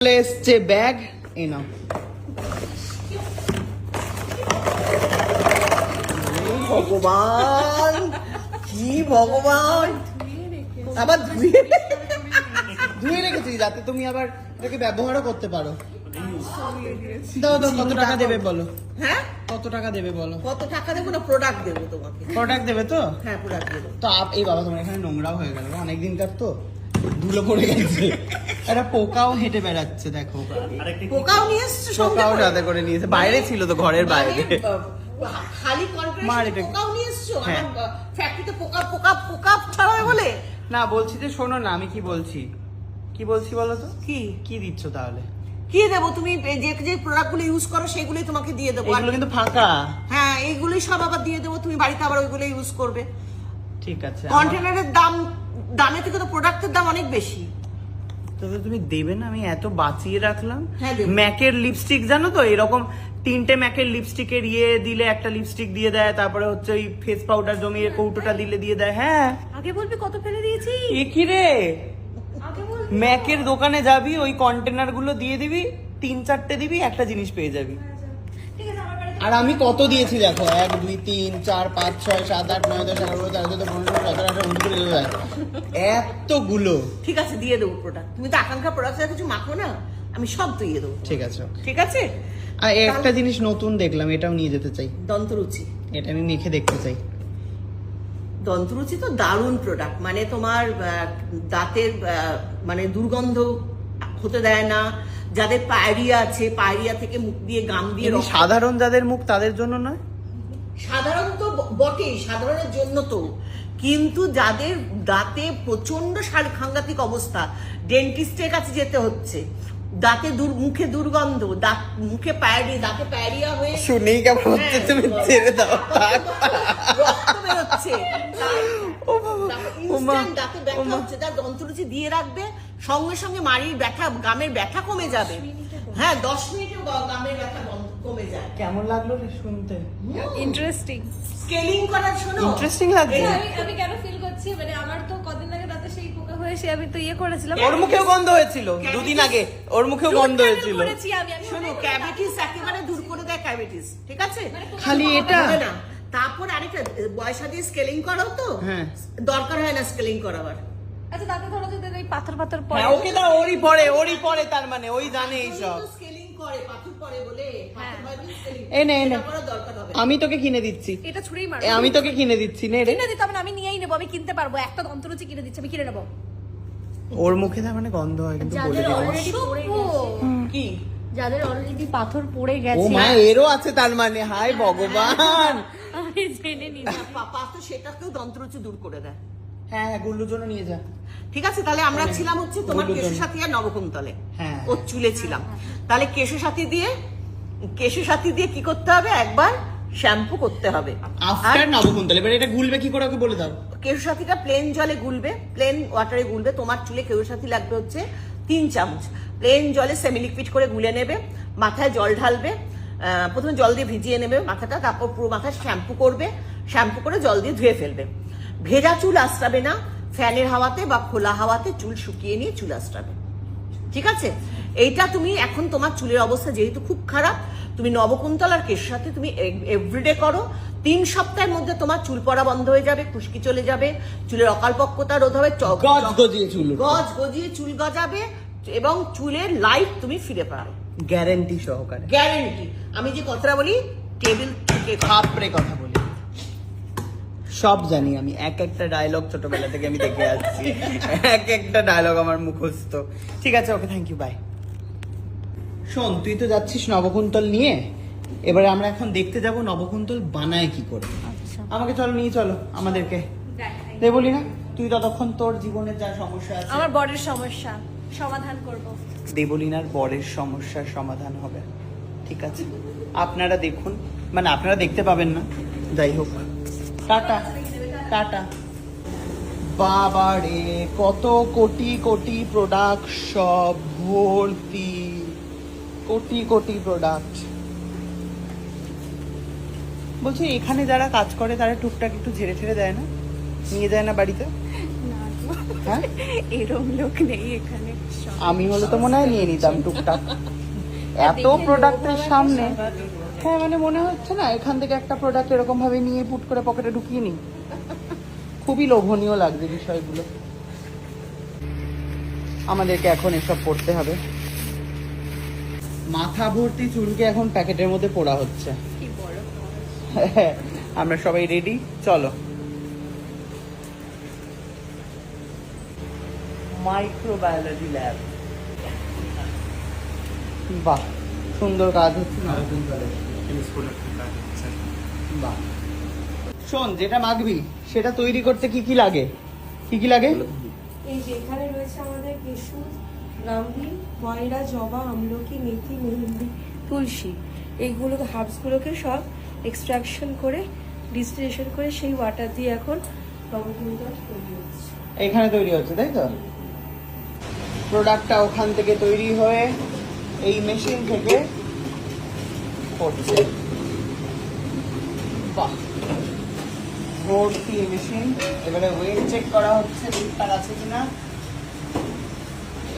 চলে এসছে ব্যাগ, এই নাও। ভগবান, কি ভগবান, আবার ধুয়ে রেখেছি যাতে তুমি আবার এটাকে ব্যবহারও করতে পারো। দাও দাও, কত টাকা দেবে বলো? হ্যাঁ, কত টাকা দেবে বলো? কত টাকা দেবো না প্রোডাক্ট দেবো তোমাকে? প্রোডাক্ট দেবে তো? হ্যাঁ, প্রোডাক্ট দেবো। তো এই বাবা তোমার এখানে নোংরাও হয়ে গেল, অনেকদিনকার তো ধুলো পড়ে গেছে। একটা পোকাও হেঁটে বেড়াচ্ছে, দেখো। পোকাও নিয়ে এসছো? পোকাও সাথে করে নিয়েছে, বাইরে ছিল তো, ঘরের বাইরে। খালি মার কন্ট্রাক্ট এটা। পোকাও নিয়ে এসছো? হ্যাঁ। আমার ফ্যাক্টরিতে পোকা পোকা পোকা ছড়াবে বলে? না, বলছি যে শোনো না, আমি কি বলছি বলো তো? কি কি দিচ্ছ তাহলে? কি দেবো? তুমি যে যে প্রোডাক্টগুলো ইউজ করো সেগুলোই তোমাকে দিয়ে দেবো। এগুলো কিন্তু ফাঁকা। হ্যাঁ, এইগুলোই সব আবার দিয়ে দেবো, তুমি বাড়িতে আবার ওইগুলো ইউজ করবে। ঠিক আছে। কন্টেনারের দামের থেকে তো প্রোডাক্টের দাম অনেক বেশি। তবে তুমি দেবে না? আমি এত বাঁচিয়ে রাখলাম। হ্যাঁ, দেবো। ম্যাকের লিপস্টিক জানো তো, এরকম 3টে ম্যাকের লিপস্টিকের দিলে একটা লিপস্টিক দিয়ে দেয়, তারপরে হচ্ছে ওই ফেস পাউডার জমিয়ে কৌটোটা দিলে দিয়ে দেয়। হ্যাঁ, আগে বলবি কত ফেলে দিয়েছি। এ কি রে, আগে বলবি। ম্যাকের দোকানে যাবি, ওই কন্টেনার গুলো দিয়ে দিবি, 3-4টে দিবি, একটা জিনিস পেয়ে যাবি। ঠিক আছে, আমার বাড়িতে আর আমি কত দিয়েছি দেখো, 1 2 3 4 5 6 7 8 9 10 11 12 13 14 15 17 18 19 20 এতগুলো। ঠিক আছে, দিয়ে দেবো প্রোডাক্ট। তুমি তো আকাঙ্ক্ষা প্রোডাক্ট কিছু মাখো না, আমি সব দিয়ে দেবো। ঠিক আছে। ঠিক আছে। আর একটা জিনিস নতুন দেখলাম, এটাও নিয়ে যেতে চাই। দন্তরুচি। এটা আমি মেখে দেখতে চাই। দন্তরুচি তো দারুণ প্রোডাক্ট, মানে তোমার দাঁতের মানে দুর্গন্ধ হতে দেয় না। যাদের পায়রিয়া আছে, পায়রিয়া থেকে মুখ দিয়ে গাম দিয়ে এমনি সাধারণ যাদের মুখ তাদের জন্য নয়? সাধারণত বটেই, সাধারণের জন্য তো, কিন্তু যাদের দাঁতে প্রচন্ড সাংঘাতিক অবস্থা, ডেন্টিস্টের কাছে যেতে হচ্ছে, দাঁতে মুখে দুর্গন্ধ, মুখে দাঁতে পায়রিয়া হয়ে শুনেই কেমন হচ্ছে, তুমি ছেড়ে দাও। রক্ত বেরোচ্ছে, ও বাবা, ও মা, ইনস্ট্যান্ট দাঁতে ব্যথা হচ্ছে, তার দন্তরুচি দিয়ে রাখবে, সঙ্গে সঙ্গে মাড়ির ব্যথা, গামের ব্যথা কমে যাবে। হ্যাঁ, 10 মিনিটে গামের ব্যথা কমে যায়। কেমন লাগলো রে শুনতে? ইন্টারেস্টিং। স্কেলিং করার, শোনো, ইন্টারেস্টিং লাগছে। আমি কেন ফিল করছি, মানে আমার তো কদিন আগে দাঁতে সেই পোকা হয়েছে, আমি তো করেছিলাম। ওর মুখেও গন্ধ হয়েছিল 2 দিন আগে, ওর মুখেও গন্ধ হয়েছিল। করেছি আমি শোনো, ক্যাভিটিস একেবারে দূর করে দেয়, ক্যাভিটিস। ঠিক আছে, খালি এটা না, তারপর আরেকটা পয়সা দিয়ে স্কেলিং করাও তো। হ্যাঁ, দরকার হয় না স্কেলিং করাবার। আচ্ছা, দাঁতে ধরো যদি ওই পাথর পাথর পড়ে। হ্যাঁ, ওকে দাও, ওরই পরে, তার মানে ওই জানে এইসব। স্কেলিং করে, পাথর পরে বলে, পাথর হয় বলে স্কেলিং। এনে এটা করার দরকার হবে। আমি তোকে কিনে দিচ্ছি। এটা ছুঁড়েই মারো। আমি তোকে কিনে দিচ্ছি, নে রে। কিনে দিতে হবে না, আমি নিয়েই নেবো, আমি কিনতে পারবো। একটা দন্তরুচি কিনে দিচ্ছি, আমি কিনে নেবো। ওর মুখে তার মানে গন্ধ হয়, কিন্তু বলে দিলাম। অলরেডি পড়ে গেছে, কি? যাদের অলরেডি পাথর পড়ে ও গেছে, মা, এরও আছে তার মানে? হায় ভগবান। আমি জেনে নিলাম। পাথর সেটাকেও দন্তরুচি দূর করে দেয়। হ্যাঁ, গুল্লুর জন্য নিয়ে যা। ঠিক আছে, তাহলে আমরা ছিলাম হচ্ছে তোমার বলুন। কেশসাথী আর নবকুন্তলে। হ্যাঁ। ওর চুলে ছিলাম। তাহলে কেশসাথী দিয়ে কি করতে হবে? একবার শ্যাম্পু করতে হবে। আফটার নবকুন্তল। এবার এটা গুলবে কি করে, ওকে বলে দাও। কেশসাথীটা প্লেন জলে গুলবে, প্লেন ওয়াটারে গুলবে। তোমার চুলে কেশসাথী লাগবে হচ্ছে 3 চামচ। প্লেন জলে সেমি লিকুইড করে গুলে নেবে, মাথায় জল ঢালবে। প্রথমে জল দিয়ে ভিজিয়ে নেবে মাথাটা, তারপর পুরো মাথায় শ্যাম্পু করবে, শ্যাম্পু করে জল দিয়ে ধুয়ে ফেলবে। ভেজা চুল আঁচড়াবে না, ফ্যানের হাওয়াতে বা খোলা হাওয়াতে চুল শুকিয়ে নিয়ে চুল আঁচড়াবে। ঠিক আছে, এইটা তুমি এখন তোমার চুলের অবস্থা যেহেতু খুব খারাপ, তুমি নবকুন্তল আর কেশসাথী তুমি এভরিডে করো। 3 সপ্তাহের মধ্যে তোমার চুল পড়া বন্ধ হয়ে যাবে, খুশকি চলে যাবে, চুলের অকালপক্কতা রোধ হবে, গজ গজিয়ে চুল, গজ গজিয়ে চুল গজাবে, এবং চুলের লাইফ তুমি ফিরে পাবে, গ্যারান্টি সহকারে। গ্যারান্টি। আমি যে কথাটা বলি, টেবিল থেকে খাপড়ে কথা বলি, সব জানি আমি। একটা ডায়লগ ছোটবেলা থেকে আমি দেখে আসছি, একটা ডায়লগ আমার মুখস্থ। ঠিক আছে, ওকে, থ্যাংক ইউ, বাই। শোন, তুই তো যাচ্ছিস নবকুন্তল নিয়ে, এবারে আমরা এখন দেখতে যাব নবকুন্তল বানায় কি করে। আমাকে চলো, নিয়ে চলো আমাদেরকে। বলি না, তুই ততক্ষণ তোর জীবনের যা সমস্যা আছে, আমার বরের সমস্যা সমাধান করব। দেবলিনার বরের সমস্যার সমাধান হবে। ঠিক আছে, আপনারা দেখুন, মানে আপনারা দেখতে পাবেন না, যাই হোক। Tata tata. বাবা রে, কত কোটি কোটি প্রোডাক্ট, সব ভর্তি, কোটি কোটি প্রোডাক্ট। বলছি, এখানে যারা কাজ করে তারা টুকটাক একটু ঝেড়ে ঠেড়ে দেয় না, নিয়ে যায় না বাড়িতে? না হ্যাঁ এরম লোক নেই এখানে। আমি হলে তো মনে হয় নিয়ে নিতাম টুকটাক। এত প্রোডাক্টের সামনে, হ্যাঁ মানে মনে হচ্ছে না এখান থেকে একটা প্রোডাক্ট এরকম ভাবে নিয়ে পুট করে পকেটে ঢুকিয়ে নিই। খুবই লোভনীয় লাগছে বিষয়গুলো। আমাদেরকে এখন এসব পড়তে হবে। মাথা ভর্তি চুলকে এখন প্যাকেটের মধ্যে পোড়া হচ্ছে। কি বড় আমরা সবাই রেডি, চলো। মাইক্রোবায়োলজি ল্যাব, বাহ সুন্দর কাজ হচ্ছে না? বাহ। শোন, যেটা মাখবি সেটা তৈরি করতে কি কি লাগে? কি কি লাগে? এই যে এখানে রয়েছে আমাদের কেশু, ব্রাহ্মী, ময়রা, জবা, আমলকি, মেথি, মেহেন্দি, তুলসী। এইগুলোকে হার্বসগুলোকে সব এক্সট্রাকশন করে ডিস্টিলেশন করে সেই ওয়াটার দিয়ে এখন রঙগুলো তৈরি হচ্ছে। এখানে তৈরি হচ্ছে তাই তো? প্রোডাক্টটা ওখান থেকে তৈরি হয়ে এই মেশিন থেকে পড়ছে। বাহ, ভর্তি মেশিন। এবারে ওয়েট চেক করা হচ্ছে ঠিকঠাক আছে কিনা।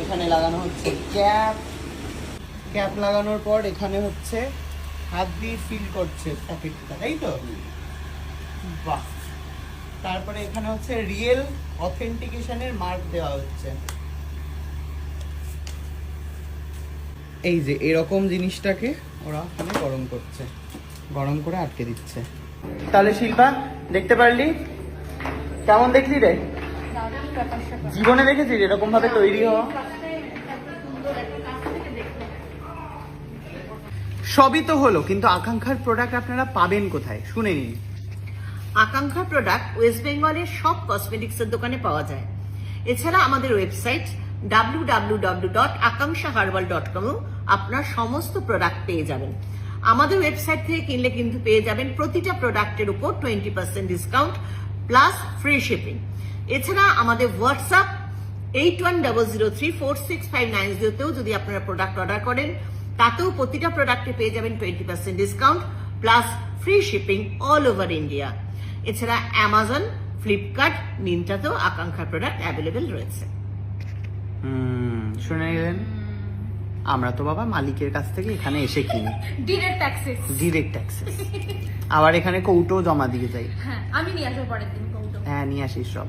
এখানে লাগানো হচ্ছে ক্যাপ। ক্যাপ লাগানোর পর এখানে হচ্ছে হাত দিয়ে ফিল করছে প্যাকেটটা, তাই তো? বাহ। তারপরে এখানে হচ্ছে রিয়েল অথেন্টিকেশনের মার্ক দেওয়া হচ্ছে। এই যে এরকম জিনিসটাকে ওরা ওখানে গরম করছে, গরম করে আটকে দিচ্ছে। তাহলে শিল্পা, দেখতে পারলি? কেমন দেখলি রে? জীবনে দেখেছিস এরকম ভাবে তৈরি হওয়া? সবই তো হলো, কিন্তু আকাঙ্ক্ষার প্রোডাক্ট আপনারা পাবেন কোথায় শুনে নিন। আকাঙ্ক্ষা প্রোডাক্ট ওয়েস্ট বেঙ্গলের সব কসমেটিক্সের দোকানে পাওয়া যায়। এছাড়া আমাদের ওয়েবসাইট www.akankshaherbal.com আপনার সমস্ত প্রোডাক্ট পেয়ে যাবেন। আমাদের ওয়েবসাইট থেকে কিনলে কিন্তু পেয়ে যাবেন প্রতিটা প্রোডাক্টের উপর 20% ডিসকাউন্ট প্লাস ফ্রি শিপিং। এছাড়া আমাদের হোয়াটসঅ্যাপ 8100346590 তেও যদি আপনারা প্রোডাক্ট অর্ডার করেন, তাতেও প্রতিটা প্রোডাক্টে পেয়ে যাবেন 20% discount plus free shipping all over India. এছাড়া অ্যামাজন, ফ্লিপকার্ট, মিন্ত্রাতেও আকাঙ্ক্ষার প্রোডাক্ট অ্যাভেলেবেল রয়েছে। শুনে নিলেন? আমরা তো বাবা মালিকের কাছ থেকে এখানে এসে কিনি, ডিরেক্ট অ্যাক্সেস। Direct access. আবার এখানে কৌটো জমা দিয়ে যাই। হ্যাঁ, আমি নিয়ে আসবো পরের দিন কৌটো। হ্যাঁ, নিয়ে আসিস সব।